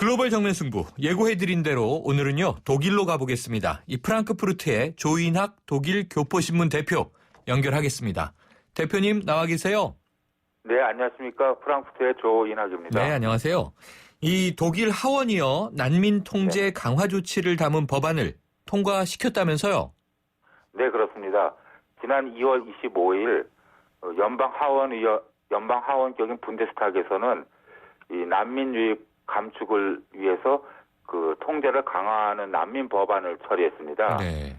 글로벌 정면 승부 예고해드린 대로 오늘은요 독일로 가보겠습니다. 이 프랑크푸르트의 조인학 독일 교포신문 대표 연결하겠습니다. 대표님 나와 계세요? 네, 안녕하십니까. 프랑크푸르트의 조인학입니다. 네, 안녕하세요. 이 독일 하원이요 난민 통제 강화 조치를 담은 법안을 통과시켰다면서요? 네, 그렇습니다. 지난 2월 25일 연방하원격인 분데스타그에서는 이 난민 유입 감축을 위해서 그 통제를 강화하는 난민 법안을 처리했습니다. 네.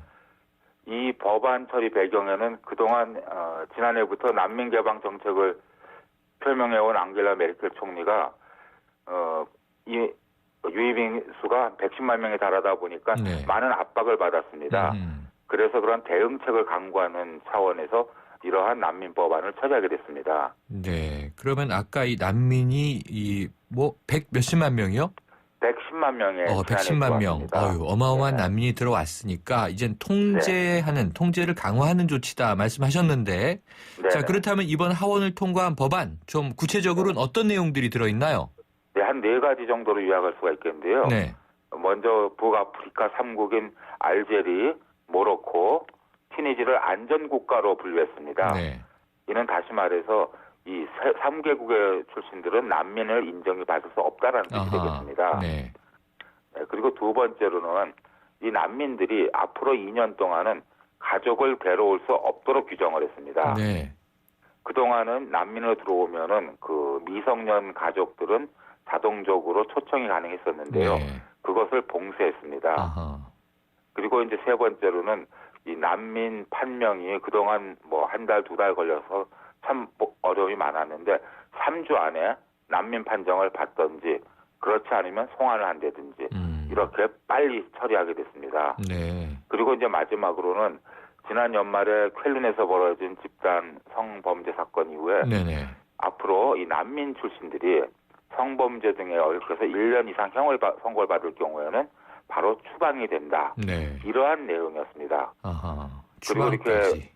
이 법안 처리 배경에는 그동안 지난해부터 난민 개방 정책을 표명해온 앙겔라 메르켈 총리가 이 유입인 수가 110만 명에 달하다 보니까 많은 압박을 받았습니다. 그래서 그런 대응책을 강구하는 차원에서 이러한 난민 법안을 처리하게 됐습니다. 네. 그러면 아까 이 난민이 몇십만 명이요? 110만 명에 110만 명. 어마어마한 난민이 들어왔으니까 이젠 통제를 강화하는 조치다 말씀하셨는데 자, 그렇다면 이번 하원을 통과한 법안 좀 구체적으로는 어떤 내용들이 들어있나요? 네, 한 4가지 정도로 요약할 수가 있겠는데요. 네. 먼저 북아프리카 3국인 알제리, 모로코, 튀니지를 안전국가로 분류했습니다. 네. 이는 다시 말해서 이 3개국의 출신들은 난민을 인정받을 수 없다라는 뜻이 되겠습니다. 네. 네, 그리고 두 번째로는 이 난민들이 앞으로 2년 동안은 가족을 괴로울 수 없도록 규정을 했습니다. 네. 그동안은 난민으로 들어오면은 그 미성년 가족들은 자동적으로 초청이 가능했었는데요. 네. 그것을 봉쇄했습니다. 아하. 그리고 이제 세 번째로는 이 난민 판명이 그동안 한 달, 2달 걸려서 참 어려움이 많았는데 3주 안에 난민 판정을 받든지 그렇지 않으면 송환을 한다든지 이렇게 빨리 처리하게 됐습니다. 네. 그리고 이제 마지막으로는 지난 연말에 쾰른에서 벌어진 집단 성범죄 사건 이후에 앞으로 이 난민 출신들이 성범죄 등에 얽혀서 1년 이상 형을 선고를 받을 경우에는 바로 추방이 된다. 네. 이러한 내용이었습니다. 아하. 그리고 이렇게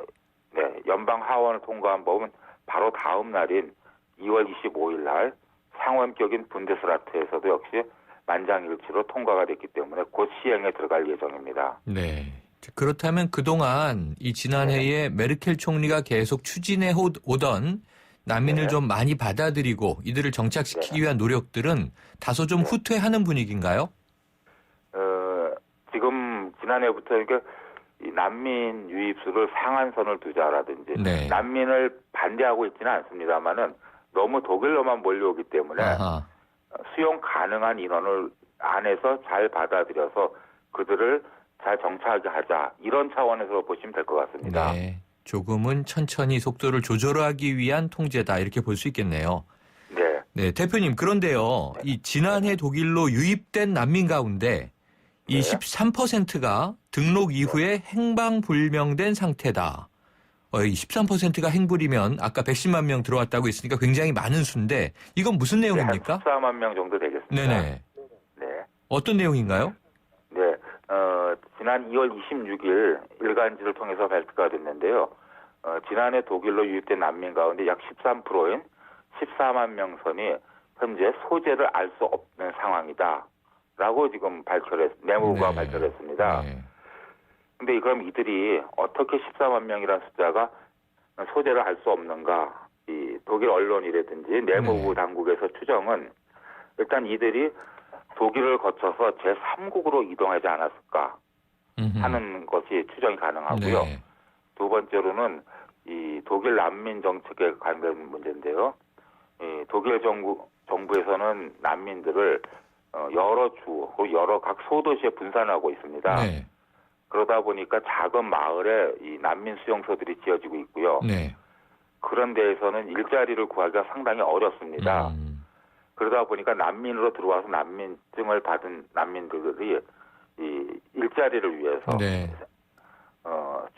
연방 하원을 통과한 법은 바로 다음 날인 2월 25일 날 상원격인 분데스라트에서도 역시 만장일치로 통과가 됐기 때문에 곧 시행에 들어갈 예정입니다. 네. 그렇다면 그동안 이 지난해에 메르켈 총리가 계속 추진해 오던 난민을 좀 많이 받아들이고 이들을 정착시키기 위한 노력들은 다소 좀 후퇴하는 분위기인가요? 지금 지난해부터 이 난민 유입수를 상한선을 두자라든지 난민을 반대하고 있지는 않습니다만은 너무 독일로만 몰려오기 때문에 수용 가능한 인원을 안에서 잘 받아들여서 그들을 잘 정착하게 하자 이런 차원에서 보시면 될 것 같습니다. 네. 조금은 천천히 속도를 조절하기 위한 통제다 이렇게 볼 수 있겠네요. 네. 네, 대표님 그런데요. 이 지난해 독일로 유입된 난민 가운데 이 13%가 등록 이후에 행방불명된 상태다. 이 13%가 행불이면 아까 110만 명 들어왔다고 했으니까 굉장히 많은 수인데 이건 무슨 내용입니까? 한 14만 명 정도 되겠습니다. 네네. 네. 어떤 내용인가요? 네. 지난 2월 26일 일간지를 통해서 발표가 됐는데요. 지난해 독일로 유입된 난민 가운데 약 13%인 14만 명 선이 현재 소재를 알 수 없는 상황이다. 라고 지금 내무부가 발표를 했습니다. 근데 그럼 이들이 어떻게 14만 명이라는 숫자가 소재를 알 수 없는가? 이 독일 언론이라든지 내무부 당국에서 추정은 일단 이들이 독일을 거쳐서 제3국으로 이동하지 않았을까 하는 것이 추정이 가능하고요. 두 번째로는 이 독일 난민 정책에 관련 문제인데요. 이 독일 정부에서는 난민들을 여러 주, 여러 각 소도시에 분산하고 있습니다. 그러다 보니까 작은 마을에 이 난민 수용소들이 지어지고 있고요. 그런 데에서는 일자리를 구하기가 상당히 어렵습니다. 그러다 보니까 난민으로 들어와서 난민증을 받은 난민들이 이 일자리를 위해서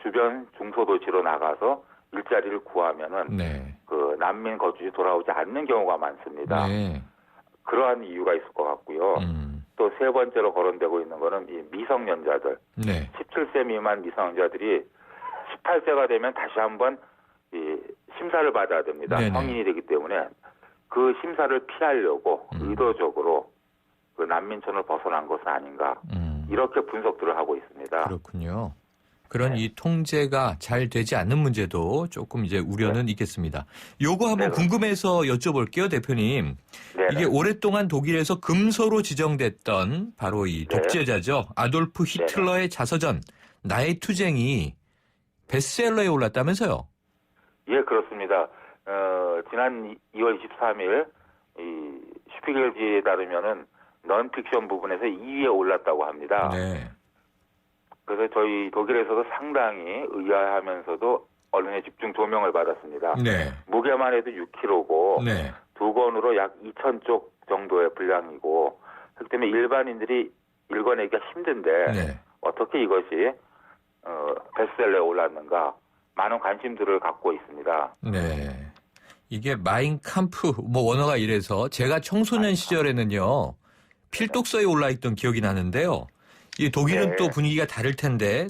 주변 중소도시로 나가서 일자리를 구하면은 그 난민 거주지 돌아오지 않는 경우가 많습니다. 그러한 이유가 있을 것 같고요. 또 세 번째로 거론되고 있는 거는 이 미성년자들, 17세 미만 미성년자들이 18세가 되면 다시 한번 이 심사를 받아야 됩니다. 성인이 되기 때문에 그 심사를 피하려고 의도적으로 그 난민촌을 벗어난 것은 아닌가 이렇게 분석들을 하고 있습니다. 그렇군요. 그런 이 통제가 잘 되지 않는 문제도 조금 이제 우려는 있겠습니다. 요거 한번 네, 궁금해서 여쭤볼게요, 대표님. 네, 이게 오랫동안 독일에서 금소로 지정됐던 바로 이 네. 독재자죠. 아돌프 히틀러의 자서전 나의 투쟁이 베스트셀러에 올랐다면서요? 예, 그렇습니다. 지난 2월 23일 이 슈피겔지에 따르면은 넌픽션 부분에서 2위에 올랐다고 합니다. 네. 그래서 저희 독일에서도 상당히 의아하면서도 언론의 집중 조명을 받았습니다. 네. 무게만 해도 6kg고 네. 두 권으로 약 2,000쪽 정도의 분량이고 그렇기 때문에 일반인들이 읽어내기가 힘든데 네. 어떻게 이것이 베스트셀러에 올랐는가 많은 관심들을 갖고 있습니다. 네. 이게 마인캄프 뭐 원어가 이래서 제가 청소년 시절에는요. 필독서에 올라있던 기억이 나는데요. 이 독일은 네. 또 분위기가 다를 텐데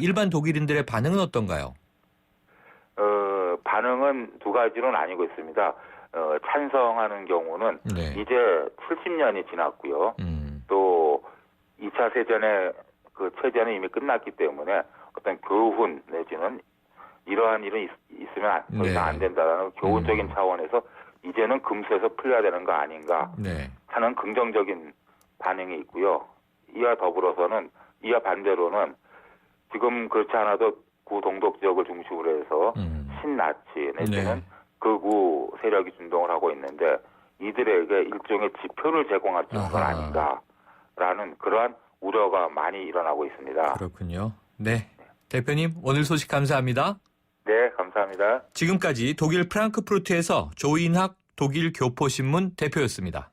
일반 독일인들의 반응은 어떤가요? 반응은 두 가지로 나뉘고 있습니다. 찬성하는 경우는 네. 이제 70년이 지났고요. 또 2차 세전의 그 체제는 이미 끝났기 때문에 어떤 교훈 내지는 이러한 일은 있으면 더 이상 안 된다라는 교훈적인 차원에서 이제는 금수에서 풀려야 되는 거 아닌가 네. 하는 긍정적인 반응이 있고요. 이와 더불어서는 이와 반대로는 지금 그렇지 않아도 구 동독 지역을 중심으로 해서 신나치 내지는 네. 극우 세력이 준동을 하고 있는데 이들에게 일종의 지표를 제공할 정도는 아하. 아닌가라는 그러한 우려가 많이 일어나고 있습니다. 그렇군요. 네. 대표님 오늘 소식 감사합니다. 네, 감사합니다. 지금까지 독일 프랑크푸르트에서 조인학 독일 교포신문 대표였습니다.